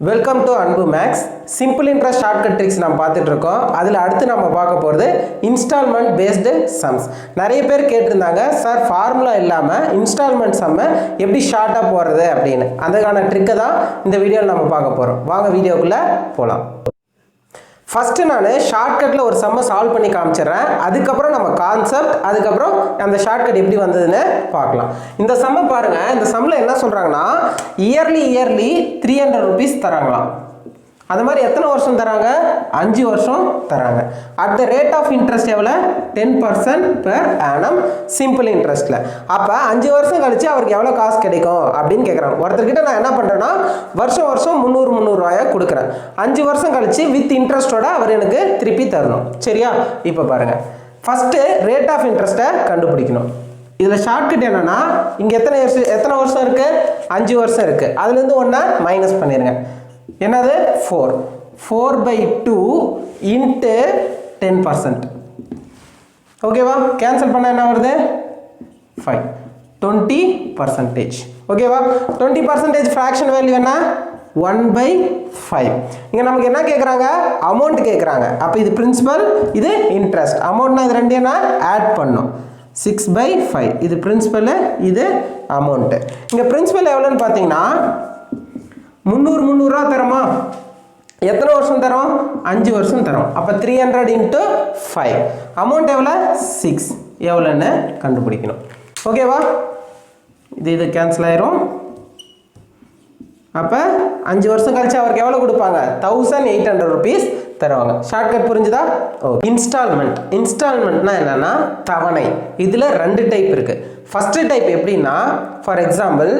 Welcome to Anbu maths. Simple interest shortcut tricks நம்ம பார்த்துட்டு இருக்கோம். அதில் அடுத்து நம்ம பார்க்க போகிறது இன்ஸ்டால்மெண்ட் பேஸ்டு சம்ஸ். நிறைய பேர் கேட்டிருந்தாங்க, சார் ஃபார்முலா இல்லாமல் இன்ஸ்டால்மெண்ட் சம்மை எப்படி ஷார்ட்டாக போடுறது அப்படின்னு. அதுக்கான ட்ரிக்கை தான் இந்த வீடியோவில் நம்ம பார்க்க போகிறோம். வாங்க வீடியோக்குள்ளே போகலாம். ஃபஸ்ட்டு நான் ஷார்ட்கட்டில் ஒரு சம்மை சால்வ் பண்ணி காமிச்சிடுறேன். அதுக்கப்புறம் நம்ம கான்செப்ட், அதுக்கப்புறம் அந்த ஷார்ட்கட் எப்படி வந்ததுன்னு பார்க்கலாம். இந்த சம்மை பாருங்கள். இந்த சம்மில் என்ன சொல்கிறாங்கன்னா, இயர்லி 300 ருபீஸ் தராங்களாம். அது மாதிரி எத்தனை வருஷம் தராங்க? 5 வருஷம் தராங்க. At the rate of interest எவ்வளோ? 10% பெர் ஆனம் சிம்பிள் இன்ட்ரெஸ்ட்டில். அப்போ 5 வருஷம் கழிச்சு அவருக்கு எவ்வளோ காசு கிடைக்கும் அப்படின்னு கேட்குறாங்க. ஒருத்தர்கிட்ட நான் என்ன பண்ணுறேன்னா, வருஷம் 300 ரூபாயை கொடுக்குறேன். 5 வருஷம் கழிச்சு வித் இன்ட்ரெஸ்ட்டோட அவர் எனக்கு திருப்பி தரணும். சரியா? இப்போ பாருங்கள், ஃபஸ்ட்டு ரேட் ஆஃப் இன்ட்ரெஸ்ட்டை கண்டுபிடிக்கணும். இதில் ஷார்ட்கட் என்னென்னா, இங்கே எத்தனை வருஷம் இருக்குது? 5 வருஷம் இருக்குது. அதுலேருந்து ஒன்றை மைனஸ் பண்ணிடுங்க. என்னது? 4/2 இன்ட்டு 10%. ஓகேவா? கேன்சல் பண்ண என்ன வருது? 5. 20%. ஓகேவா? 20% ஃப்ராக்ஷன் வேல்யூ என்ன? 1/5. இங்கே நமக்கு என்ன கேட்குறாங்க? அமௌண்ட் கேட்குறாங்க. அப்போ இது பிரின்சிபல், இது இன்ட்ரெஸ்ட். அமௌண்ட்னா இது ரெண்டு என்ன ஆட் பண்ணும். 6/5. இது பிரின்சிபல், இது அமௌண்ட்டு. இங்கே பிரின்சிபல் எவ்வளோன்னு பார்த்தீங்கன்னா 300 ரூபா தரோமா? எத்தனை வருஷம் தரோம்? 5 வருஷம் தரோம். அப்போ 300 × 5. அமௌண்ட் எவ்வளோ? 6. எவ்வளோன்னு கண்டுபிடிக்கணும். ஓகேவா? இது கேன்சல் ஆயிரும். அப்போ 5 வருஷம் கழிச்சு அவருக்கு எவ்வளோ கொடுப்பாங்க? 1800 ருபீஸ் தருவாங்க. ஷார்ட்கட் புரிஞ்சுதா? இன்ஸ்டால்மெண்ட். இன்ஸ்டால்மெண்ட்னா என்னன்னா தவணை. இதில் 2 டைப் இருக்குது. ஃபஸ்ட்டு டைப் எப்படின்னா, ஃபார் எக்ஸாம்பிள்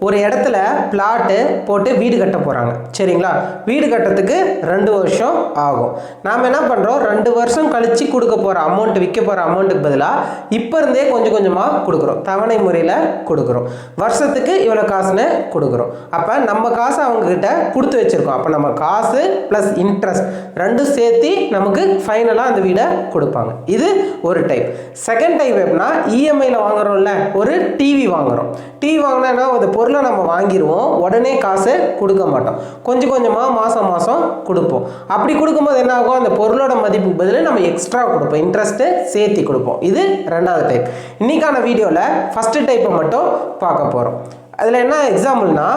ஒரு இடத்துல பிளாட்டு போட்டு வீடு கட்ட போகிறாங்க. சரிங்களா? வீடு கட்டுறதுக்கு 2 வருஷம் ஆகும். நாம் என்ன பண்ணுறோம், 2 வருஷம் கழித்து கொடுக்க போகிற அமௌண்ட், விற்க போகிற அமௌண்ட்டுக்கு பதிலாக இப்போ இருந்தே கொஞ்சம் கொஞ்சமாக கொடுக்குறோம். தவணை முறையில் கொடுக்குறோம். வருஷத்துக்கு இவ்வளோ காசுன்னு கொடுக்குறோம். அப்போ நம்ம காசு அவங்கக்கிட்ட கொடுத்து வச்சுருக்கோம். அப்போ நம்ம காசு ப்ளஸ் இன்ட்ரெஸ்ட் ரெண்டும் சேர்த்து நமக்கு ஃபைனலாக அந்த வீடை கொடுப்பாங்க. இது ஒரு டைப். செகண்ட் டைப் எப்படின்னா, இஎம்ஐயில் வாங்குறோம்ல, ஒரு டிவி வாங்குகிறோம். டிவி வாங்கினா ஒரு பொருளை நம்ம வாங்கிடுவோம், உடனே காசு கொடுக்க மாட்டோம். கொஞ்சம் கொஞ்சமாக மாதம் கொடுப்போம். அப்படி கொடுக்கும்போது என்ன ஆகும்? அந்த பொருளோட மதிப்புக்கு பதில் நம்ம எக்ஸ்ட்ரா கொடுப்போம், இன்ட்ரெஸ்ட்டு சேர்த்து கொடுப்போம். இது ரெண்டாவது டைப். இன்னைக்கான வீடியோவில் ஃபஸ்ட்டு டைப்பை மட்டும் பார்க்க போகிறோம். அதில் என்ன எக்ஸாம்பிள்னா,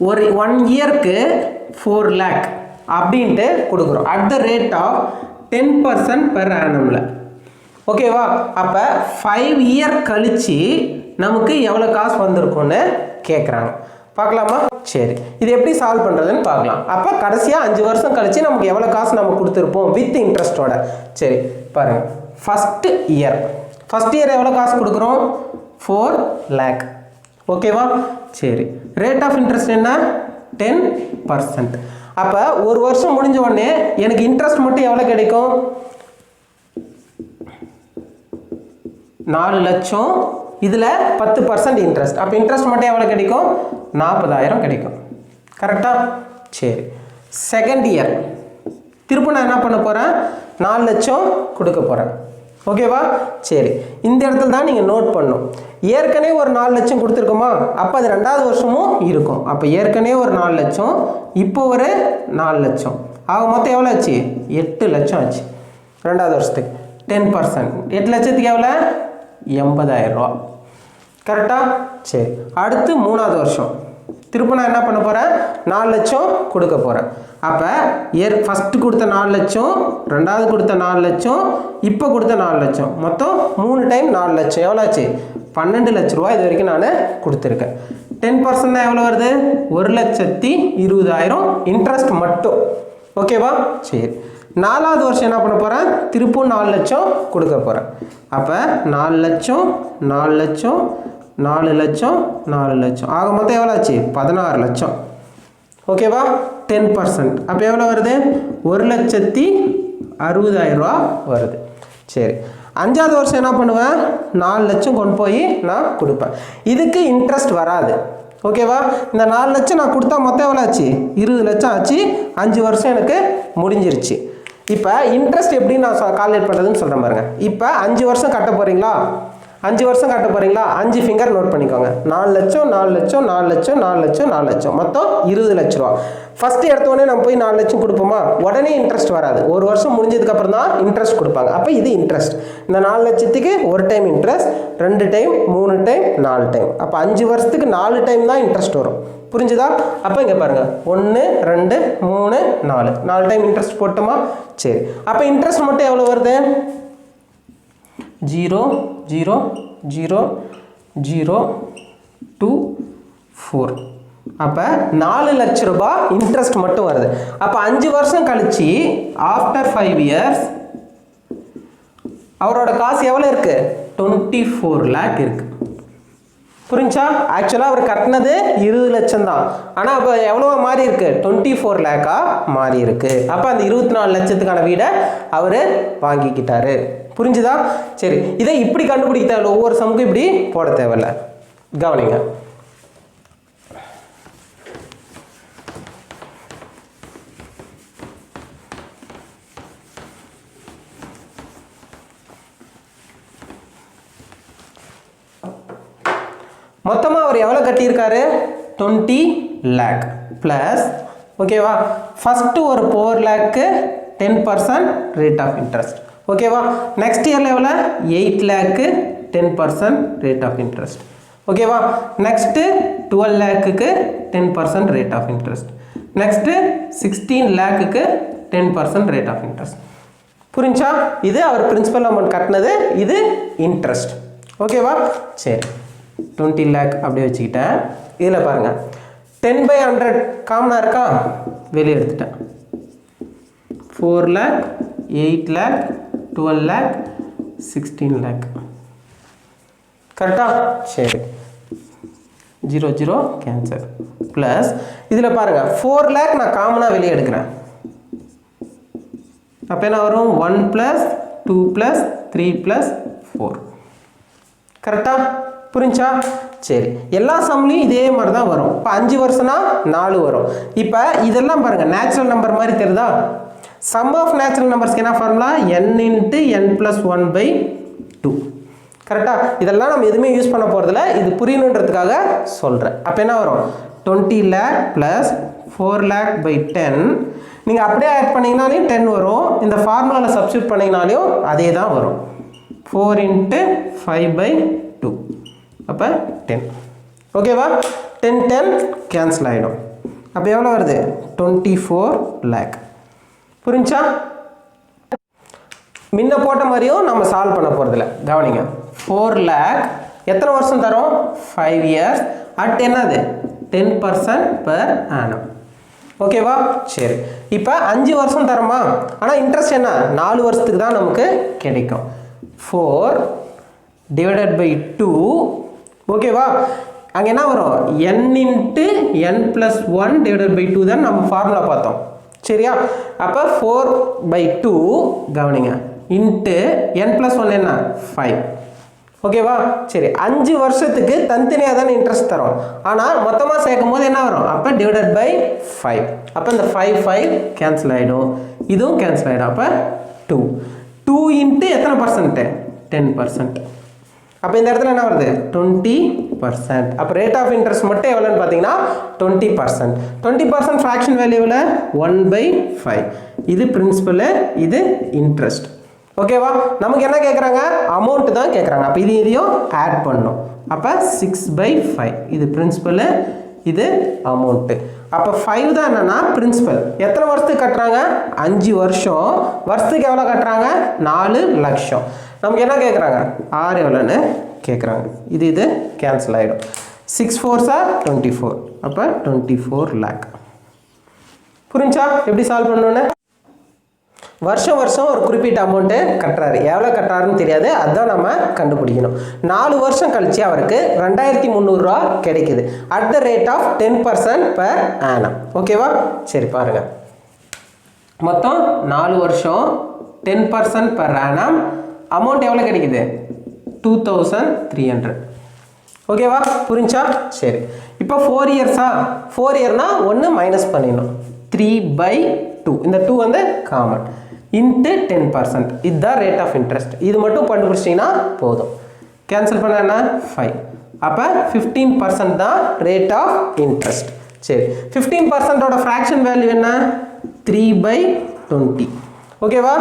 ஒரு 1 இயருக்கு 4 lakh அப்படின்ட்டு கொடுக்குறோம். At the rate of 10% per ஆனமில். ஓகேவா? அப்போ 5 இயர் கழிச்சு நமக்கு எவ்வளோ காசு வந்திருக்கும்னு கேட்குறாங்க. பார்க்கலாமா? சரி, இது எப்படி சால்வ் பண்ணுறதுன்னு பார்க்கலாம். அப்போ கடைசியாக 5 வருஷம் கழிச்சு நமக்கு எவ்வளோ காசு நம்ம கொடுத்துருப்போம் வித் இன்ட்ரெஸ்ட்டோட. சரி பாருங்கள், ஃபஸ்ட்டு இயர் எவ்வளோ காசு கொடுக்குறோம்? 4 lakh. ஓகேவா? சரி, ரேட் ஆஃப் இன்ட்ரெஸ்ட் என்ன? 10%. அப்போ ஒரு வருஷம் முடிஞ்ச உடனே எனக்கு இன்ட்ரெஸ்ட் மட்டும் எவ்வளோ கிடைக்கும்? 4 லட்சம். இதில் 10% இன்ட்ரெஸ்ட். அப்போ இன்ட்ரெஸ்ட் மட்டும் எவ்வளோ கிடைக்கும்? 40,000 கிடைக்கும். கரெக்டாக? சரி, செகண்ட் இயர் திரும்ப நான் என்ன பண்ண போகிறேன்? 4 லட்சம் கொடுக்க போகிறேன். ஓகேவா? சரி, இந்த இடத்துல தான் நீங்கள் நோட் பண்ணணும். ஏற்கனவே ஒரு 4 லட்சம் கொடுத்துருக்கோமா? அப்போ அது 2வது வருஷமும் இருக்கும். அப்போ ஏற்கனவே ஒரு 4 லட்சம், இப்போ ஒரு 4 லட்சம் ஆக மொத்தம் எவ்வளோ ஆச்சு? 8 லட்சம் ஆச்சு. 2வது வருஷத்துக்கு 10%. 8 லட்சத்துக்கு எவ்வளோ? 80,000 ரூபா. கரெக்டாக? சரி, அடுத்து 3வது வருஷம் திரும்ப நான் என்ன பண்ண போகிறேன்? 4 லட்சம் கொடுக்க போகிறேன். அப்போ ஃபஸ்ட்டு கொடுத்த 4 லட்சம், 2வது கொடுத்த 4 லட்சம், இப்போ கொடுத்த 4 லட்சம், மொத்தம் 3 டைம் 4 லட்சம். எவ்வளோ ஆச்சு? 12 லட்ச ரூபா இது வரைக்கும் நான் கொடுத்துருக்கேன். 10% தான் எவ்வளோ வருது? 1,20,000 இன்ட்ரெஸ்ட் மட்டும். ஓகேவா? சரி, 4வது வருஷம் என்ன பண்ண போகிறேன்? திருப்பும் 4 லட்சம் கொடுக்க போகிறேன். அப்போ 4 லட்சம் 4 லட்சம் 4 லட்சம் 4 லட்சம் ஆக மொத்தம் எவ்வளோ ஆச்சு? 16 லட்சம். ஓகேவா? 10%. அப்போ எவ்வளோ வருது? 1,60,000 ரூபா வருது. சரி, 5வது வருஷம் என்ன பண்ணுவேன்? 4 லட்சம் கொண்டு போய் நான் கொடுப்பேன். இதுக்கு இன்ட்ரெஸ்ட் வராது. ஓகேவா? இந்த 4 லட்சம் நான் கொடுத்தா மொத்தம் எவ்வளோ ஆச்சு? 20 லட்சம் ஆச்சு. 5 வருஷம் எனக்கு முடிஞ்சிருச்சு. இப்போ இன்ட்ரெஸ்ட் எப்படி நான் கால்குலேட் பண்ணுறதுன்னு சொல்கிறேன் பாருங்க. இப்போ 5 வருஷம் கட்ட போகிறீங்களா? 5 வருஷம் கட்ட போகிறீங்களா 5 ஃபிங்கர் நோட் பண்ணிக்கோங்க 4 லட்சம் 4 லட்சம் 4 லட்சம் 4 லட்சம் 4 லட்சம் மொத்தம் 20 லட்ச ரூபா ஃபஸ்ட்டு எடுத்தோடனே நம்ம போய் 4 லட்சம் கொடுப்போமா உடனே இன்ட்ரெஸ்ட் வராது ஒரு வருஷம் முடிஞ்சதுக்கப்புறம் தான் இன்ட்ரெஸ்ட் கொடுப்பாங்க அப்போ இது இன்ட்ரெஸ்ட் இந்த 4 லட்சத்துக்கு ஒரு time interest 2 time 3 time 4 time அப்போ 5 வருஷத்துக்கு 4 டைம் தான் இன்ட்ரெஸ்ட் வரும் புரிஞ்சுதா அப்போ இங்கே பாருங்கள் 1 2 3 4 டைம் இன்ட்ரெஸ்ட் போட்டோமா சரி அப்போ இன்ட்ரெஸ்ட் மட்டும் எவ்வளோ வருது 0 0 0 0 2 4 அப்போ 4 லட்ச ரூபாய் இன்ட்ரெஸ்ட் மட்டும் வருது அப்போ 5 வருஷம் கழிச்சு ஆஃப்டர் 5 இயர்ஸ் அவரோட காசு எவ்வளோ இருக்கு 24 lakh இருக்கு புரிஞ்சா ஆக்சுவலாக அவர் கட்டினது 20 லட்சம் தான் ஆனால் அப்போ எவ்வளோ மாறி இருக்கு 24 lakh மாறி இருக்கு அப்போ அந்த 24 லட்சத்துக்கான வீடை அவர் வாங்கிக்கிட்டாரு புரிஞ்சுதா சரி இதை இப்படி கண்டுபிடிக்க தேவையில்ல ஒவ்வொரு சமுக்கும் இப்படி போட தேவையில்ல கவனிங்க மொத்தமாக அவர் எவ்வளோ கட்டியிருக்காரு 20 lakh ப்ளஸ் ஓகேவா ஃபஸ்ட்டு ஒரு 4 lakh 10% ரேட் ஆஃப் இன்ட்ரெஸ்ட் ஓகேவா நெக்ஸ்ட் இயரில் எவ்வளோ 8 lakh 10% ரேட் ஆஃப் இன்ட்ரெஸ்ட் ஓகேவா நெக்ஸ்ட்டு 12 lakhக்கு 10% ரேட் ஆஃப் இன்ட்ரெஸ்ட் நெக்ஸ்ட்டு 16 lakhக்கு 10% ரேட் ஆஃப் இன்ட்ரெஸ்ட் புரிஞ்சா இது அவர் பிரின்சிபல் அமௌண்ட் கட்டினது இது இன்ட்ரெஸ்ட் ஓகேவா சரி 20 lakh அப்படியே வச்சுக்கிட்டேன் இதில் பாருங்கள் 10/100 காமனாக இருக்கா வெளியே எடுத்துட்டேன் 4 lakh 8 lakh 12 lakh 16 lakh கரெக்டா சரி 0 0 கேன்சல் ப்ளஸ் இதில் பாருங்கள் 4 lakh நான் காமனாக வெளியே எடுக்கிறேன் அப்போ என்ன வரும் 1 + 2 + 3 + 4 கரெக்டா புரிஞ்சா சரி எல்லா சம்லையும் இதே மாதிரி தான் வரும் இப்போ 5 வருஷம்னா 4 வரும் இப்போ இதெல்லாம் பாருங்கள் நேச்சுரல் நம்பர் மாதிரி தெரியுதா சம் ஆஃப் நேச்சுரல் நம்பர்ஸ்க்கு என்ன ஃபார்முலா n × n + 1/2 கரெக்டாக இதெல்லாம் நம்ம எதுவுமே யூஸ் பண்ண போகிறதில்ல இது புரியணுன்றதுக்காக சொல்கிறேன் அப்போ என்ன வரும் 20 lakh + 4 lakh/10 நீங்கள் அப்படியே ஆட் பண்ணிங்கனாலையும் 10 வரும் இந்த ஃபார்முலாவில் சப்ஸ்டியூட் பண்ணிங்கனாலையும் அதே தான் வரும் 4 × 5/2 அப்போ 10 ஓகேவா 10 10 கேன்சல் ஆகிடும் அப்போ எவ்வளோ வருது 24 lakh புரிஞ்சா முன்ன போட்ட மாதிரியும் நம்ம சால்வ் பண்ண போகிறதில்ல கவனிங்க 4 lakh எத்தனை வருஷம் தரும் 5 years அட் என்னது 10% per annum ஓகேவா சரி இப்போ 5 வருஷம் தரமா ஆனால் இன்ட்ரெஸ்ட் என்ன 4 வருஷத்துக்கு தான் நமக்கு கிடைக்கும் 4 / 2 ஓகேவா அங்கே என்ன வரும் n × n + 1 / 2 தான் நம்ம ஃபார்முலா பார்த்தோம் சரியா அப்போ 4/2 கவனிங்க இன்ட்டு n + 1 என்ன 5 ஓகேவா சரி 5 வருஷத்துக்கு தனித்தனியாக தானே இன்ட்ரெஸ்ட் தரும் ஆனால் மொத்தமாக சேர்க்கும் போது என்ன வரும் அப்போ / 5 அப்போ இந்த 5 கேன்சல் ஆகிடும் இதுவும் கேன்சல் ஆகிடும் அப்போ 2 இன்ட்டு எத்தனை பர்சன்ட்டு 10% அப்போ இந்த இடத்துல என்ன வருது 20% அப்போ ரேட் ஆஃப் இன்ட்ரெஸ்ட் மட்டும் எவ்வளோன்னு பார்த்தீங்கன்னா 20% ஃப்ராக்ஷன் வேல்யூவில் 1/5 இது பிரின்சிபல் இது இன்ட்ரெஸ்ட் ஓகேவா நமக்கு என்ன கேட்குறாங்க அமௌண்ட் தான் கேட்குறாங்க அப்போ இதையும் ஆட் பண்ணணும் அப்போ 6/5 இது பிரின்சிபல் இது அமௌண்ட்டு அப்போ 5 தான் என்னன்னா பிரின்சிபல் எத்தனை வருஷத்துக்கு கட்டுறாங்க 5 வருஷம் வருஷத்துக்கு எவ்வளோ கட்டுறாங்க 4 லட்சம் நமக்கு என்ன கேட்குறாங்க 6 எவ்வளோன்னு கேட்குறாங்க இது கேன்சல் ஆகிடும் 6 4s are 24 அப்போ 24 lakh புரிஞ்சா எப்படி சால்வ் பண்ணணுன்னு வருஷம் ஒரு குறிப்பிட்ட அமௌண்ட்டு கட்டுறாரு எவ்வளோ கட்டுறாருன்னு தெரியாது அதுதான் நம்ம கண்டுபிடிக்கணும் 4 வருஷம் கழிச்சு அவருக்கு 2300 ரூபா கிடைக்குது at the rate of 10% per annum ஓகேவா சரி பாருங்க மொத்தம் 4 வருஷம் 10% per annum அமௌண்ட் எவ்வளோ கிடைக்குது 2300 ஓகேவா புரிஞ்சா சரி இப்போ 4 இயர்ஸா 4 இயர்னா 1 மைனஸ் பண்ணிடணும் 3/2 இந்த 2 வந்து காமன் இன்ட்டு 10% இதுதான் ரேட் ஆஃப் இன்ட்ரெஸ்ட் இது மட்டும் கண்டுபிடிச்சிங்கன்னா போதும் கேன்சல் பண்ண என்ன 5. அப்போ 15% தான் ரேட் ஆஃப் இன்ட்ரெஸ்ட். சரி, 15% ஃப்ராக்ஷன் வேல்யூ என்ன 3/20. ஓகேவா?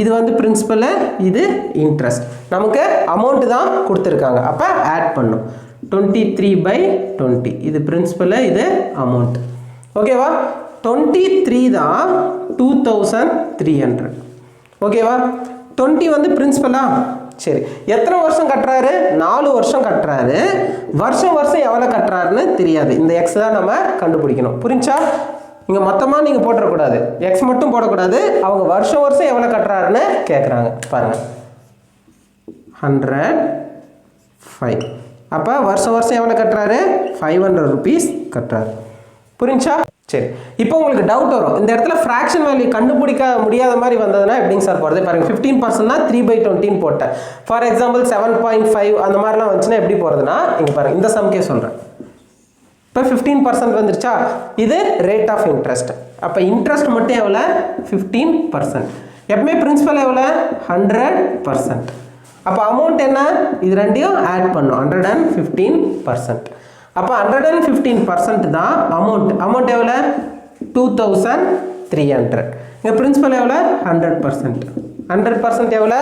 இது வந்து பிரின்சிபல், இது இன்ட்ரெஸ்ட். நமக்கு அமௌண்ட் தான் கொடுத்துருக்காங்க. அப்போ ஆட் பண்ணும் 23/20. இது பிரின்சிபல், இது அமௌண்ட். ஓகேவா? 23 தான் 2300. ஓகேவா? 20 வந்து பிரின்சிபலா? சரி, எத்தனை வருஷம் கட்டுறாரு? 4 வருஷம் கட்டுறாரு. வருஷம் எவ்வளோ கட்டுறாருன்னு தெரியாது. இந்த எக்ஸ் தான் நம்ம கண்டுபிடிக்கணும். புரிஞ்சா? இங்கே மொத்தமாக நீங்கள் போட்டுறக்கூடாது, எக்ஸ் மட்டும் போடக்கூடாது. அவங்க வருஷம் எவ்வளோ கட்டுறாருன்னு கேட்குறாங்க. பாருங்கள், 105. அப்போ வருஷம் எவ்வளோ கட்டுறாரு? 500 rupees கட்டுறாரு. புரிஞ்சா? சரி, இப்போ உங்களுக்கு டவுட் வரும், இந்த இடத்துல ஃப்ராக்ஷன் வேல்யூ கண்டுபிடிக்க முடியாத மாதிரி வந்ததுன்னா எப்படிங்க சார் போகிறது? பாருங்கள், 15%னா 3/20 போட்டேன். ஃபார் எக்ஸாம்பிள் 7.5 அந்த மாதிரிலாம் வந்துச்சுன்னா எப்படி போகிறதுனா, இங்கே பாருங்கள், இந்த சம்கே சொல்கிறேன். இப்போ 15% வந்துருச்சா? இது ரேட் ஆஃப் இன்ட்ரெஸ்ட். அப்போ இன்ட்ரெஸ்ட் மட்டும் எவ்வளோ? 15%. எப்பவுமே பிரின்சிபல் எவ்வளோ? 100%. அப்போ அமௌண்ட் என்ன? இது ரெண்டையும் ஆட் பண்ணும், 115%. அப்போ 115% தான் அமௌண்ட் எவ்வளோ? 2300. இங்கே பிரின்சிபல் எவ்வளோ? 100%. 100% எவ்வளோ?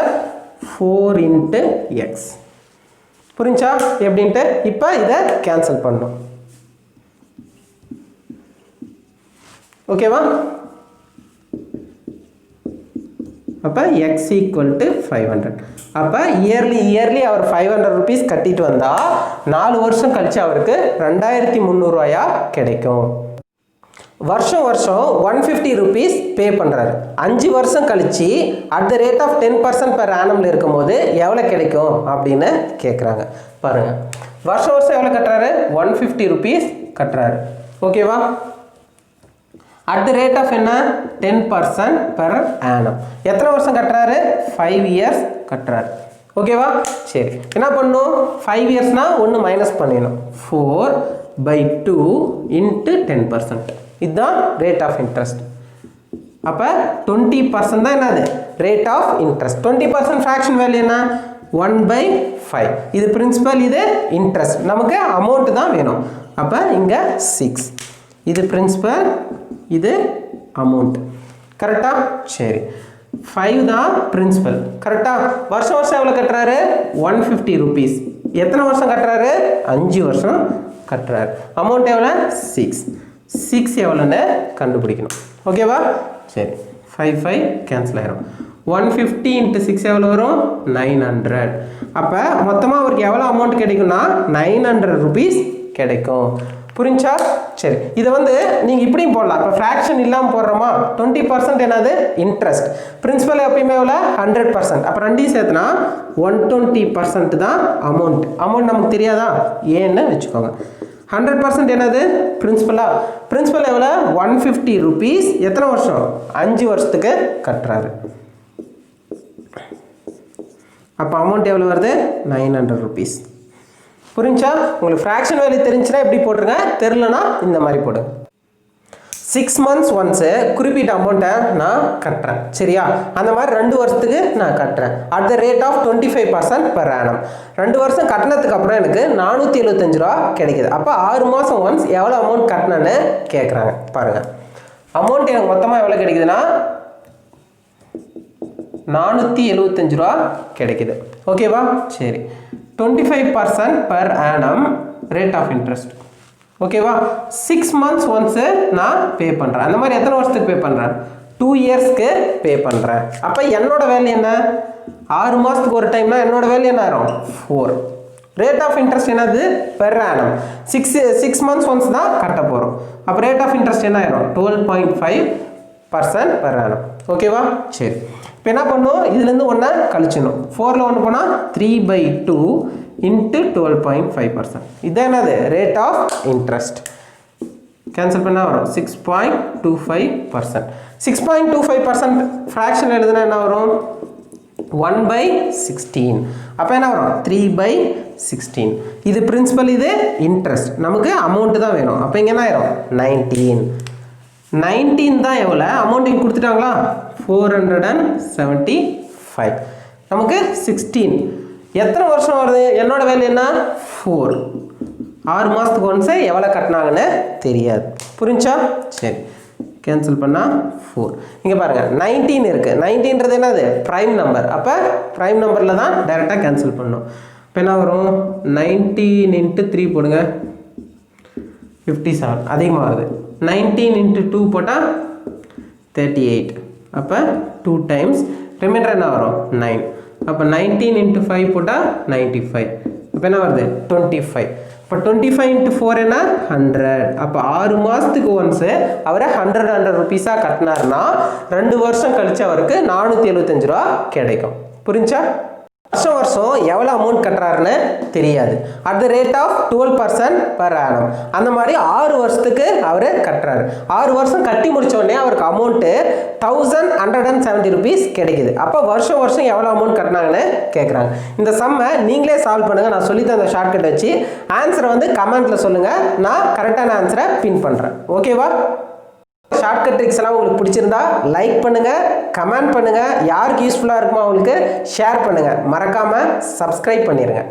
4 × x. புரிஞ்சா எப்படின்ட்டு? இப்போ இதை கேன்சல் பண்ணும். ஓகேவா? அப்போ x = 500. அப்போ இயர்லி அவர் 500 rupees கட்டிட்டு வந்தால் 4 வருஷம் கழிச்சு அவருக்கு 2300 கிடைக்கும். வருஷம் 150 rupees பே பண்ணுறாரு. 5 வருஷம் கழிச்சு at the rate of 10% per annum இருக்கும்போது எவ்வளோ கிடைக்கும் அப்படின்னு கேட்குறாங்க. பாருங்கள், வருஷம் எவ்வளோ கட்டுறாரு? 150 rupees கட்டுறாரு. ஓகேவா? அட் த ரேட் ஆஃப் என்ன? 10% per annum. எத்தனை வருஷம் கட்டுறாரு? 5 years கட்டுறாரு. ஓகேவா? சரி, என்ன பண்ணும்? 5 yearsனா ஒன்று மைனஸ் பண்ணிடணும். 4/2 × 10%. இதுதான் ரேட் ஆஃப் இன்ட்ரெஸ்ட். அப்போ 20% தான் என்னது? Rate of interest. 20% fraction value என்ன? 1/5. இது பிரின்சிபல், இது இன்ட்ரெஸ்ட். நமக்கு அமௌண்ட் தான் வேணும். அப்போ இங்கே 6. இது பிரின்சிபல், இது அமௌண்ட். கரெக்டா? சரி, 5 தான் பிரின்சிபல். கரெக்டா? வருஷம் எவ்வளோ கட்டுறாரு? 150 rupees. எத்தனை வருஷம் கட்டுறாரு? 5 வருஷம் கட்டுறாரு. அமௌண்ட் எவ்வளோ? 6. 6 எவ்வளோன்னு கண்டுபிடிக்கணும். ஓகேவா? சரி, 5 கேன்சல் ஆயிரும். 150 × 6 எவ்வளோ வரும்? 900. அப்போ மொத்தமாக அவருக்கு எவ்வளோ அமௌண்ட் கிடைக்கும்னா 900 rupees கிடைக்கும். புரிஞ்சா? சரி, இதை வந்து நீங்கள் இப்படியும் போடலாம். இப்போ ஃப்ராக்ஷன் இல்லாமல் போடுறோமா? 20% என்னது? இன்ட்ரெஸ்ட். பிரின்சிபல் எப்பயுமே எவ்வளோ? 100%. அப்போ ரெண்டையும் சேர்த்துனா 120% தான் அமௌண்ட் நமக்கு தெரியாதா? ஏன்னு வச்சுக்கோங்க. 100% என்னது? பிரின்சிபலா? பிரின்சிபல் எவ்வளோ? 150 rupees. எத்தனை வருஷம்? 5 வருஷத்துக்கு கட்டுறாரு. அப்போ அமௌண்ட் எவ்வளோ வருது? 900 rupees. புரிஞ்சா? உங்களுக்கு ஃப்ராக்ஷன் வேல்யூ தெரிஞ்சுன்னா எப்படி போட்டுருங்க, தெரிலனா இந்த மாதிரி போடுங்க. 6 months ஒன்ஸு குறிப்பிட்ட அமௌண்ட்டை நான் கட்டுறேன். சரியா? அந்த மாதிரி 2 வருஷத்துக்கு நான் கட்டுறேன். At the rate of 25% per annum. 2 வருஷம் கட்டினதுக்கு அப்புறம் எனக்கு 475 ரூபா கிடைக்குது. அப்போ 6 மாதம் ஒன்ஸ் எவ்வளோ அமௌண்ட் கட்டினேன்னு கேட்குறாங்க. பாருங்கள், அமௌண்ட் எனக்கு மொத்தமாக எவ்வளோ கிடைக்குதுன்னா 475 ரூபா கிடைக்குது. ஓகேவா? சரி, 25% per annum rate of interest. ஓகேவா? 6 months ஒன்ஸு நான் பே பண்ணுறேன். அந்த மாதிரி எத்தனை வருஷத்துக்கு பே பண்ணுறேன்? 2 yearsக்கு பே பண்ணுறேன். அப்போ என்னோட வேல்யூ என்ன? 6 மாதத்துக்கு ஒரு டைம்னா என்னோட வேல்யூ என்ன ஆயிரும்? 4. ரேட் ஆஃப் இன்ட்ரெஸ்ட் என்னது? Per annum. 6 months ஒன்ஸ் தான் கட்ட போகிறோம். அப்போ ரேட் ஆஃப் இன்ட்ரெஸ்ட் என்ன ஆயிரும்? 12.5% per annum. ஓகேவா? சரி, இப்போ என்ன பண்ணும்? இதுலேருந்து ஒன்றை கழிச்சிடணும். 4ல் 1 போனால் 3/2 × 12.5%. இதுதான் என்னது? Rate of interest. கேன்சல் பண்ணால் வரும் 6.25%. 6.25% ஃப்ராக்ஷன் எழுதுனா என்ன வரும்? 1/16. அப்போ என்ன வரும்? 3/16. இது பிரின்சிபல், இது இன்ட்ரெஸ்ட். நமக்கு அமௌண்ட் தான் வேணும். அப்போ இங்கே என்ன ஆயிரும்? 19 தான் எவ்வளோ அமௌண்ட் இங்கே கொடுத்துட்டாங்களா? 475. நமக்கு 16. எத்தனை வருஷம் வருது? என்னோட வேல்யூ என்ன? 4. 6 மாதத்துக்கு ஒன்ஸு எவ்வளோ கட்டினாங்கன்னு தெரியாது. புரிஞ்சா? சரி, கேன்சல் பண்ணால் 4. இங்கே பாருங்கள் 19 இருக்குது. 19ன்றது என்னது? Prime number. அப்போ ப்ரைம் நம்பரில் தான் டைரெக்டாக கேன்சல் பண்ணணும். இப்போ என்ன வரும்? 19 × 3 போடுங்க, 57. அதிகமாக வருது. 19 × 2 போட்டால் 38. அப்போ 2 டைம்ஸ் ரிமைண்டர் என்ன வரும்? 9. அப்போ 19 × 5 போட்டால் 95. அப்போ என்ன வருது? 25. இப்போ 25 × 4 என்ன? 100. அப்போ 6 மாதத்துக்கு ஒன்ஸு அவரை 100 ருபீஸாக கட்டினார்னா 2 வருஷம் கழிச்சு அவருக்கு 475 ரூபா கிடைக்கும். புரிஞ்சா? வருஷம் வருஷம் எவ்வளோ அமௌண்ட் கட்டுறாருன்னு தெரியாது. At the rate of 12% per annum. அந்த மாதிரி 6 வருஷத்துக்கு அவர் கட்டுறாரு. 6 வருஷம் கட்டி முடிச்ச உடனே அவருக்கு அமௌண்ட்டு 1170 ருபீஸ் கிடைக்குது. அப்போ வருஷம் வருஷம் எவ்வளோ அமௌண்ட் கட்டினாங்கன்னு கேட்குறாங்க. இந்த சம்மை நீங்களே சால்வ் பண்ணுங்கள். நான் சொல்லி தந்த ஷார்ட்கட் வச்சு ஆன்சரை வந்து கமெண்ட்டில் சொல்லுங்கள். நான் கரெக்டான ஆன்சரை பின் பண்ணுறேன். ஓகேவா? ஷார்ட்கட் ட்ரிக்ஸ் எல்லாம் உங்களுக்கு பிடிச்சிருந்தா லைக் பண்ணுங்க, கமெண்ட் பண்ணுங்க, யாருக்கு யூஸ்ஃபுல்லாக இருக்குமோ அவங்களுக்கு ஷேர் பண்ணுங்க, மறக்காம சப்ஸ்கிரைப் பண்ணிடுங்க.